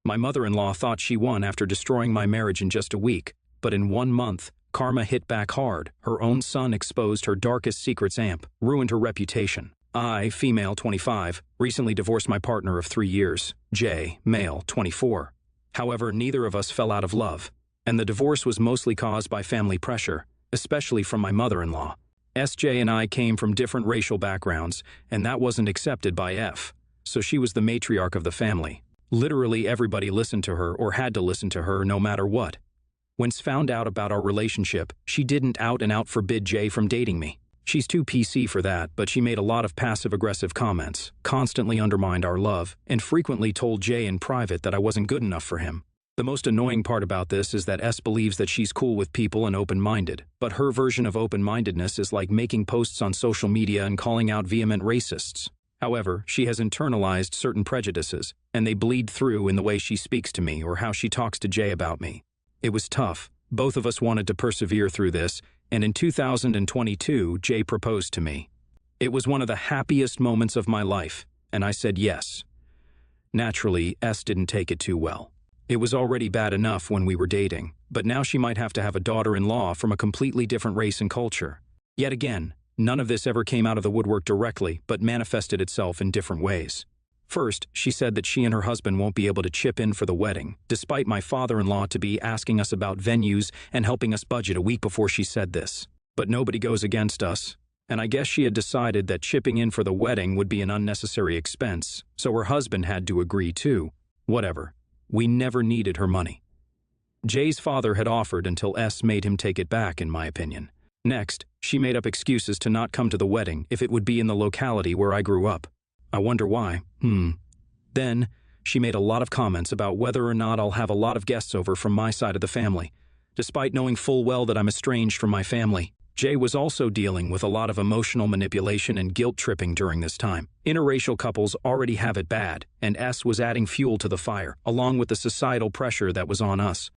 My mother-in-law thought she won after destroying my marriage in just a week, but in 1 month, karma hit back hard. Her own son exposed her darkest secrets. Ruined her reputation. I, female 25, recently divorced my partner of 3 years, J, male 24. However, neither of us fell out of love, and the divorce was mostly caused by family pressure, especially from my mother-in-law. SJ and I came from different racial backgrounds, and that wasn't accepted by F, so she was the matriarch of the family. Literally everybody listened to her or had to listen to her no matter what. When found out about our relationship, she didn't out and out forbid J from dating me. She's too PC for that, but she made a lot of passive-aggressive comments, constantly undermined our love, and frequently told Jay in private that I wasn't good enough for him. The most annoying part about this is that S believes that she's cool with people and open-minded, but her version of open-mindedness is like making posts on social media and calling out vehement racists. However, she has internalized certain prejudices, and they bleed through in the way she speaks to me or how she talks to Jay about me. It was tough. Both of us wanted to persevere through this, and in 2022, Jay proposed to me. It was one of the happiest moments of my life, and I said yes. Naturally, S didn't take it too well. It was already bad enough when we were dating, but now she might have to have a daughter-in-law from a completely different race and culture. Yet again, none of this ever came out of the woodwork directly, but manifested itself in different ways. First, she said that she and her husband won't be able to chip in for the wedding, despite my father-in-law to be asking us about venues and helping us budget a week before she said this. But nobody goes against us, and I guess she had decided that chipping in for the wedding would be an unnecessary expense, so her husband had to agree too. Whatever. We never needed her money. Jay's father had offered until S made him take it back, in my opinion. Next, she made up excuses to not come to the wedding if it would be in the locality where I grew up. I wonder why. Then, she made a lot of comments about whether or not I'll have a lot of guests over from my side of the family. Despite knowing full well that I'm estranged from my family, Jay was also dealing with a lot of emotional manipulation and guilt-tripping during this time. Interracial couples already have it bad, and S was adding fuel to the fire, along with the societal pressure that was on us.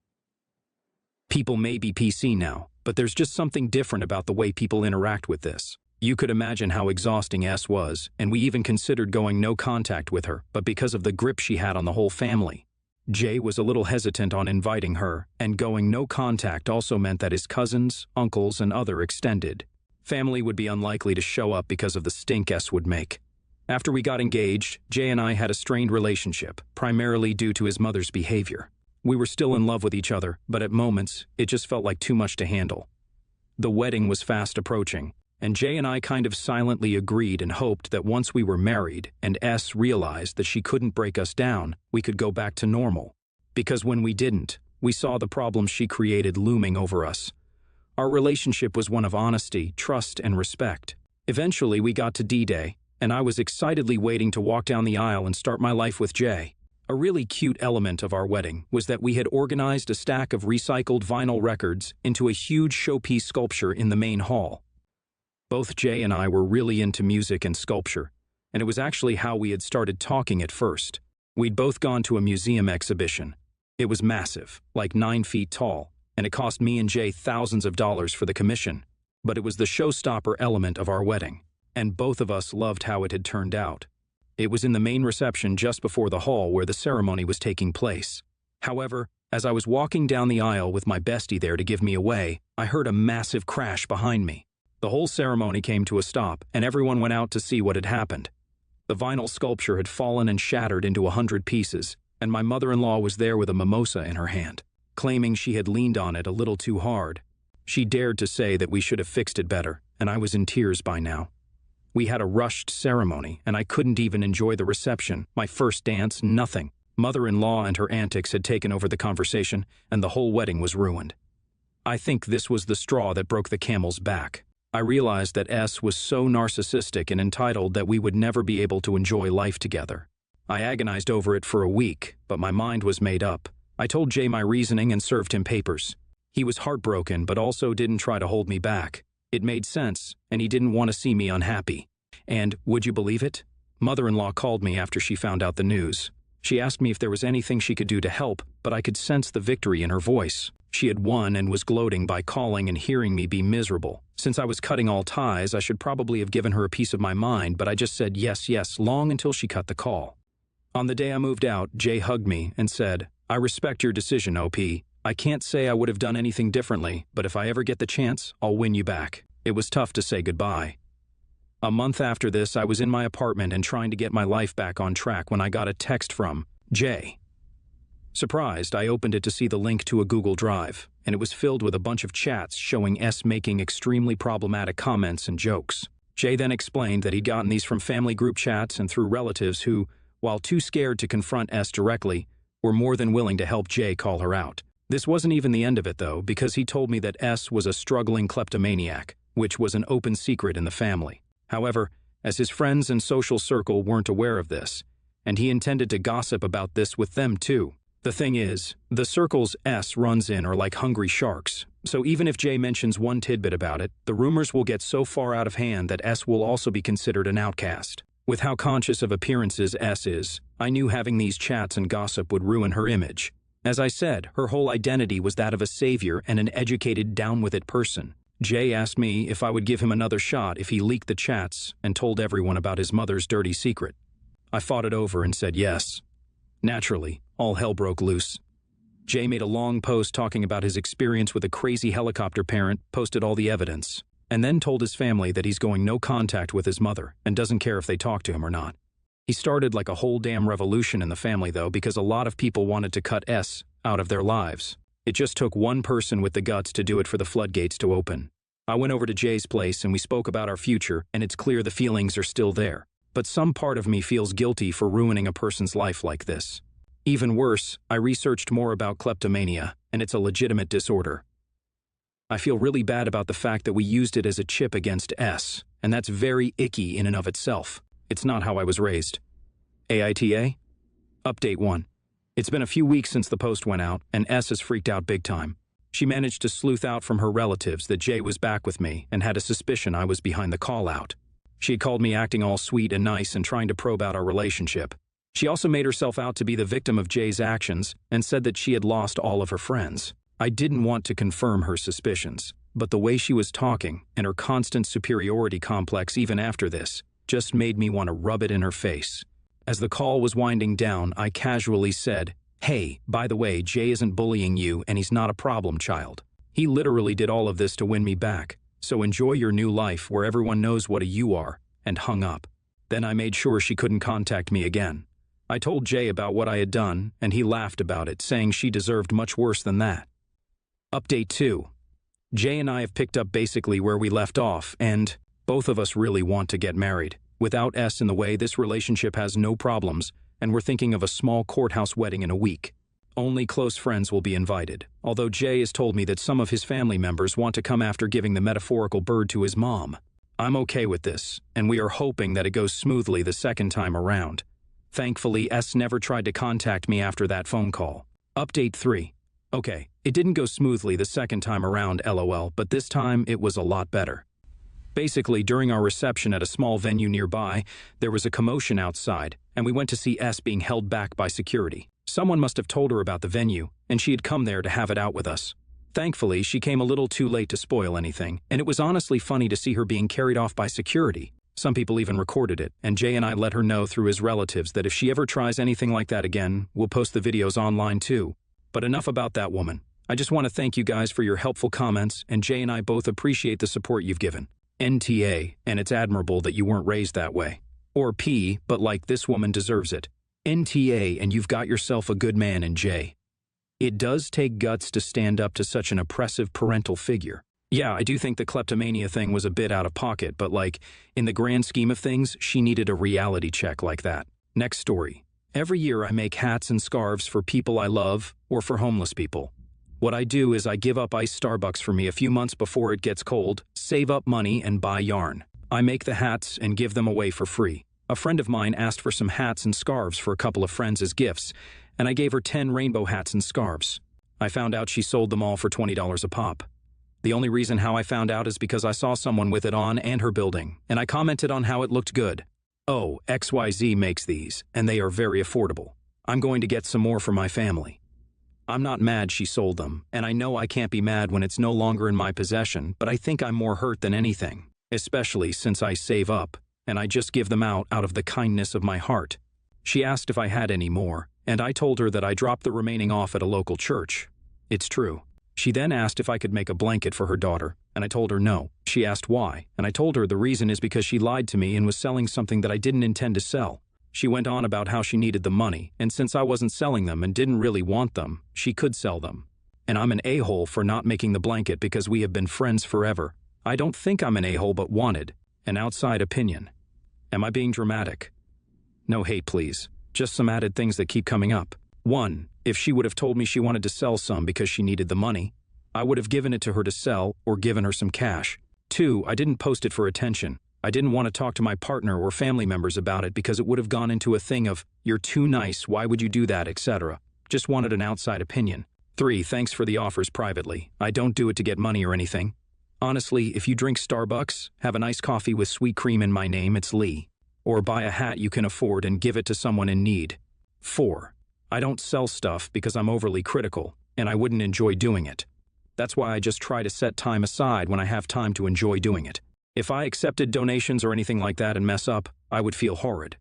People may be PC now, but there's just something different about the way people interact with this. You could imagine how exhausting S was, and we even considered going no contact with her, but because of the grip she had on the whole family. Jay was a little hesitant on inviting her, and going no contact also meant that his cousins, uncles, and other extended family would be unlikely to show up because of the stink S would make. After we got engaged, Jay and I had a strained relationship, primarily due to his mother's behavior. We were still in love with each other, but at moments, it just felt like too much to handle. The wedding was fast approaching, and Jay and I kind of silently agreed and hoped that once we were married and S realized that she couldn't break us down, we could go back to normal. Because when we didn't, we saw the problems she created looming over us. Our relationship was one of honesty, trust, and respect. Eventually, we got to D-Day, and I was excitedly waiting to walk down the aisle and start my life with Jay. A really cute element of our wedding was that we had organized a stack of recycled vinyl records into a huge showpiece sculpture in the main hall. Both Jay and I were really into music and sculpture, and it was actually how we had started talking at first. We'd both gone to a museum exhibition. It was massive, like 9 feet tall, and it cost me and Jay thousands of dollars for the commission. But it was the showstopper element of our wedding, and both of us loved how it had turned out. It was in the main reception just before the hall where the ceremony was taking place. However, as I was walking down the aisle with my bestie there to give me away, I heard a massive crash behind me. The whole ceremony came to a stop, and everyone went out to see what had happened. The vinyl sculpture had fallen and shattered into 100 pieces, and my mother-in-law was there with a mimosa in her hand, claiming she had leaned on it a little too hard. She dared to say that we should have fixed it better, and I was in tears by now. We had a rushed ceremony, and I couldn't even enjoy the reception, my first dance, nothing. Mother-in-law and her antics had taken over the conversation, and the whole wedding was ruined. I think this was the straw that broke the camel's back. I realized that S was so narcissistic and entitled that we would never be able to enjoy life together. I agonized over it for a week, but my mind was made up. I told Jay my reasoning and served him papers. He was heartbroken, but also didn't try to hold me back. It made sense, and he didn't want to see me unhappy. And, would you believe it? Mother-in-law called me after she found out the news. She asked me if there was anything she could do to help, but I could sense the victory in her voice. She had won and was gloating by calling and hearing me be miserable. Since I was cutting all ties, I should probably have given her a piece of my mind, but I just said yes, long until she cut the call. On the day I moved out, Jay hugged me and said, "I respect your decision, OP. I can't say I would have done anything differently, but if I ever get the chance, I'll win you back." It was tough to say goodbye. A month after this, I was in my apartment and trying to get my life back on track when I got a text from Jay. Surprised, I opened it to see the link to a Google Drive, and it was filled with a bunch of chats showing S making extremely problematic comments and jokes. Jay then explained that he'd gotten these from family group chats and through relatives who, while too scared to confront S directly, were more than willing to help Jay call her out. This wasn't even the end of it, though, because he told me that S was a struggling kleptomaniac, which was an open secret in the family. However, as his friends and social circle weren't aware of this, and he intended to gossip about this with them too. The thing is, the circles S runs in are like hungry sharks, so even if Jay mentions one tidbit about it, the rumors will get so far out of hand that S will also be considered an outcast. With how conscious of appearances S is, I knew having these chats and gossip would ruin her image. As I said, her whole identity was that of a savior and an educated, down-with-it person. Jay asked me if I would give him another shot if he leaked the chats and told everyone about his mother's dirty secret. I fought it over and said yes. Naturally, all hell broke loose. Jay made a long post talking about his experience with a crazy helicopter parent, posted all the evidence, and then told his family that he's going no contact with his mother and doesn't care if they talk to him or not. He started like a whole damn revolution in the family, though, because a lot of people wanted to cut S out of their lives. It just took one person with the guts to do it for the floodgates to open. I went over to Jay's place and we spoke about our future, and it's clear the feelings are still there. But some part of me feels guilty for ruining a person's life like this. Even worse, I researched more about kleptomania, and it's a legitimate disorder. I feel really bad about the fact that we used it as a chip against S, and that's very icky in and of itself. It's not how I was raised. AITA? Update 1. It's been a few weeks since the post went out, and S has freaked out big time. She managed to sleuth out from her relatives that Jay was back with me and had a suspicion I was behind the call-out. She had called me acting all sweet and nice and trying to probe out our relationship. She also made herself out to be the victim of Jay's actions and said that she had lost all of her friends. I didn't want to confirm her suspicions, but the way she was talking and her constant superiority complex even after this just made me want to rub it in her face. As the call was winding down, I casually said, "Hey, by the way, Jay isn't bullying you and he's not a problem child. He literally did all of this to win me back, so enjoy your new life where everyone knows what a you are," and hung up. Then I made sure she couldn't contact me again. I told Jay about what I had done, and he laughed about it, saying she deserved much worse than that. Update 2. Jay and I have picked up basically where we left off, and both of us really want to get married. Without S in the way, this relationship has no problems, and we're thinking of a small courthouse wedding in a week. Only close friends will be invited, although Jay has told me that some of his family members want to come after giving the metaphorical bird to his mom. I'm okay with this, and we are hoping that it goes smoothly the second time around. Thankfully, S never tried to contact me after that phone call. Update 3. Okay, it didn't go smoothly the second time around, LOL, but this time it was a lot better. Basically, during our reception at a small venue nearby, there was a commotion outside, and we went to see S being held back by security. Someone must have told her about the venue, and she had come there to have it out with us. Thankfully, she came a little too late to spoil anything, and it was honestly funny to see her being carried off by security. Some people even recorded it, and Jay and I let her know through his relatives that if she ever tries anything like that again, we'll post the videos online too. But enough about that woman. I just want to thank you guys for your helpful comments, and Jay and I both appreciate the support you've given. NTA, and it's admirable that you weren't raised that way. Or P, but like this woman deserves it. NTA, and you've got yourself a good man in Jay. It does take guts to stand up to such an oppressive parental figure. Yeah, I do think the kleptomania thing was a bit out of pocket, but like, in the grand scheme of things, she needed a reality check like that. Next story. Every year I make hats and scarves for people I love or for homeless people. What I do is I give up iced Starbucks for me a few months before it gets cold, save up money, and buy yarn. I make the hats and give them away for free. A friend of mine asked for some hats and scarves for a couple of friends as gifts, and I gave her 10 rainbow hats and scarves. I found out she sold them all for $20 a pop. The only reason how I found out is because I saw someone with it on and her building, and I commented on how it looked good. Oh, XYZ makes these, and they are very affordable. I'm going to get some more for my family. I'm not mad she sold them, and I know I can't be mad when it's no longer in my possession, but I think I'm more hurt than anything, especially since I save up, and I just give them out of the kindness of my heart. She asked if I had any more, and I told her that I dropped the remaining off at a local church. It's true. She then asked if I could make a blanket for her daughter, and I told her no. She asked why, and I told her the reason is because she lied to me and was selling something that I didn't intend to sell. She went on about how she needed the money, and since I wasn't selling them and didn't really want them, she could sell them. And I'm an a-hole for not making the blanket because we have been friends forever. I don't think I'm an a-hole but wanted an outside opinion. Am I being dramatic? No hate, please. Just some added things that keep coming up. 1. If she would have told me she wanted to sell some because she needed the money, I would have given it to her to sell or given her some cash. 2. I didn't post it for attention. I didn't want to talk to my partner or family members about it because it would have gone into a thing of, you're too nice, why would you do that, etc. Just wanted an outside opinion. 3. Thanks for the offers privately. I don't do it to get money or anything. Honestly, if you drink Starbucks, have a nice coffee with sweet cream in my name, it's Lee. Or buy a hat you can afford and give it to someone in need. 4. I don't sell stuff because I'm overly critical, and I wouldn't enjoy doing it. That's why I just try to set time aside when I have time to enjoy doing it. If I accepted donations or anything like that and mess up, I would feel horrid.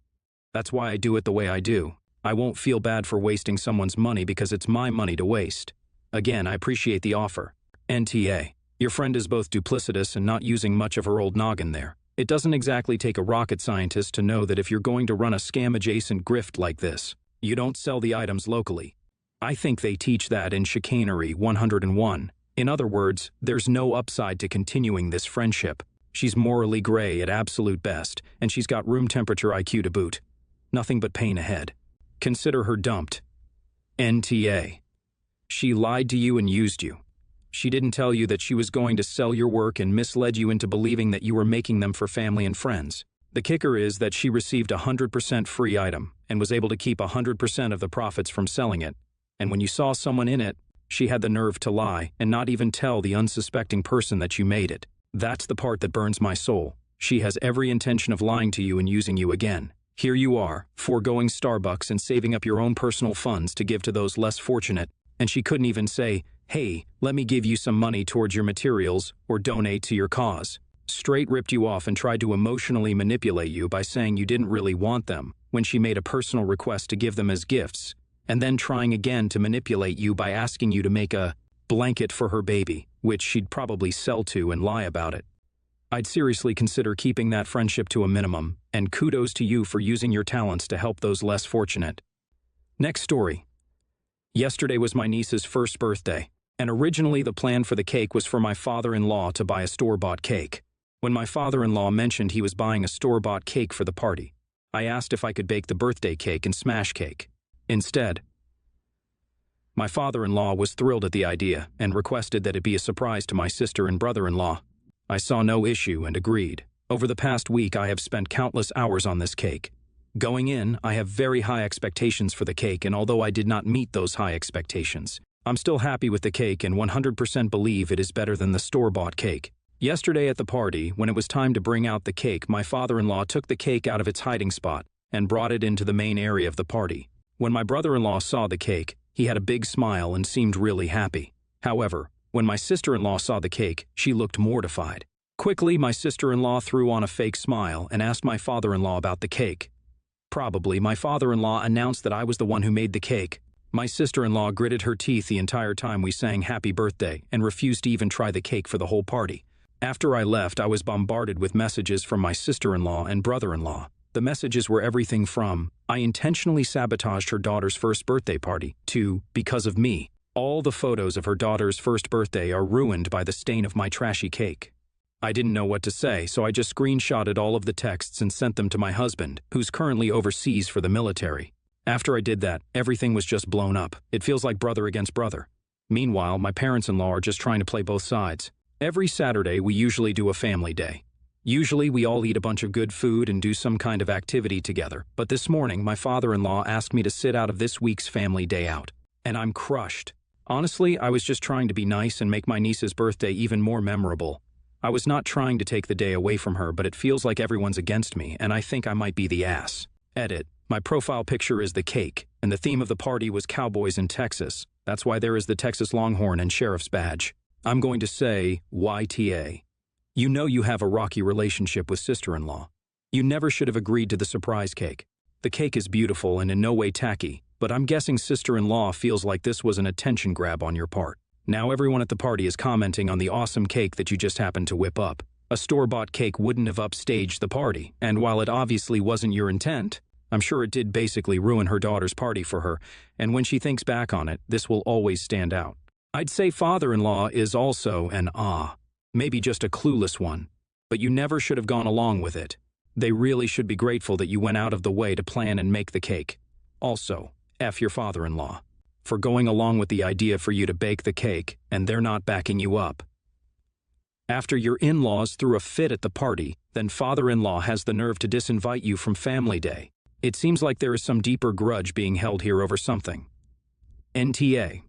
That's why I do it the way I do. I won't feel bad for wasting someone's money because it's my money to waste. Again, I appreciate the offer. NTA. Your friend is both duplicitous and not using much of her old noggin there. It doesn't exactly take a rocket scientist to know that if you're going to run a scam-adjacent grift like this, you don't sell the items locally. I think they teach that in Chicanery 101. In other words, there's no upside to continuing this friendship. She's morally gray at absolute best, and she's got room temperature IQ to boot. Nothing but pain ahead. Consider her dumped. NTA. She lied to you and used you. She didn't tell you that she was going to sell your work and misled you into believing that you were making them for family and friends. The kicker is that she received a 100% free item and was able to keep 100% of the profits from selling it. And when you saw someone in it, she had the nerve to lie and not even tell the unsuspecting person that you made it. That's the part that burns my soul. She has every intention of lying to you and using you again. Here you are, foregoing Starbucks and saving up your own personal funds to give to those less fortunate, and she couldn't even say, hey, let me give you some money towards your materials or donate to your cause. Straight ripped you off and tried to emotionally manipulate you by saying you didn't really want them when she made a personal request to give them as gifts, and then trying again to manipulate you by asking you to make a blanket for her baby, which she'd probably sell to and lie about it. I'd seriously consider keeping that friendship to a minimum, and kudos to you for using your talents to help those less fortunate. Next story. Yesterday was my niece's first birthday, and originally the plan for the cake was for my father-in-law to buy a store-bought cake. When my father-in-law mentioned he was buying a store-bought cake for the party, I asked if I could bake the birthday cake and smash cake. Instead, my father-in-law was thrilled at the idea and requested that it be a surprise to my sister and brother-in-law. I saw no issue and agreed. Over the past week, I have spent countless hours on this cake. Going in, I have very high expectations for the cake, and although I did not meet those high expectations, I'm still happy with the cake and 100% believe it is better than the store-bought cake. Yesterday at the party, when it was time to bring out the cake, my father-in-law took the cake out of its hiding spot and brought it into the main area of the party. When my brother-in-law saw the cake, he had a big smile and seemed really happy. However, when my sister-in-law saw the cake, she looked mortified. Quickly, my sister-in-law threw on a fake smile and asked my father-in-law about the cake. Probably, my father-in-law announced that I was the one who made the cake. My sister-in-law gritted her teeth the entire time we sang Happy Birthday and refused to even try the cake for the whole party. After I left, I was bombarded with messages from my sister-in-law and brother-in-law. The messages were everything from, I intentionally sabotaged her daughter's first birthday party, to, because of me. All the photos of her daughter's first birthday are ruined by the stain of my trashy cake. I didn't know what to say, so I just screenshotted all of the texts and sent them to my husband, who's currently overseas for the military. After I did that, everything was just blown up. It feels like brother against brother. Meanwhile, my parents-in-law are just trying to play both sides. Every Saturday, we usually do a family day. Usually, we all eat a bunch of good food and do some kind of activity together, but this morning, my father-in-law asked me to sit out of this week's family day out. And I'm crushed. Honestly, I was just trying to be nice and make my niece's birthday even more memorable. I was not trying to take the day away from her, but it feels like everyone's against me, and I think I might be the ass. Edit. My profile picture is the cake, and the theme of the party was cowboys in Texas. That's why there is the Texas Longhorn and sheriff's badge. I'm going to say, YTA. You know you have a rocky relationship with sister-in-law. You never should have agreed to the surprise cake. The cake is beautiful and in no way tacky, but I'm guessing sister-in-law feels like this was an attention grab on your part. Now everyone at the party is commenting on the awesome cake that you just happened to whip up. A store-bought cake wouldn't have upstaged the party, and while it obviously wasn't your intent, I'm sure it did basically ruin her daughter's party for her, and when she thinks back on it, this will always stand out. I'd say father-in-law is also an maybe just a clueless one, but you never should have gone along with it. They really should be grateful that you went out of the way to plan and make the cake. Also, F your father-in-law for going along with the idea for you to bake the cake, and they're not backing you up. After your in-laws threw a fit at the party, then father-in-law has the nerve to disinvite you from family day. It seems like there is some deeper grudge being held here over something. NTA.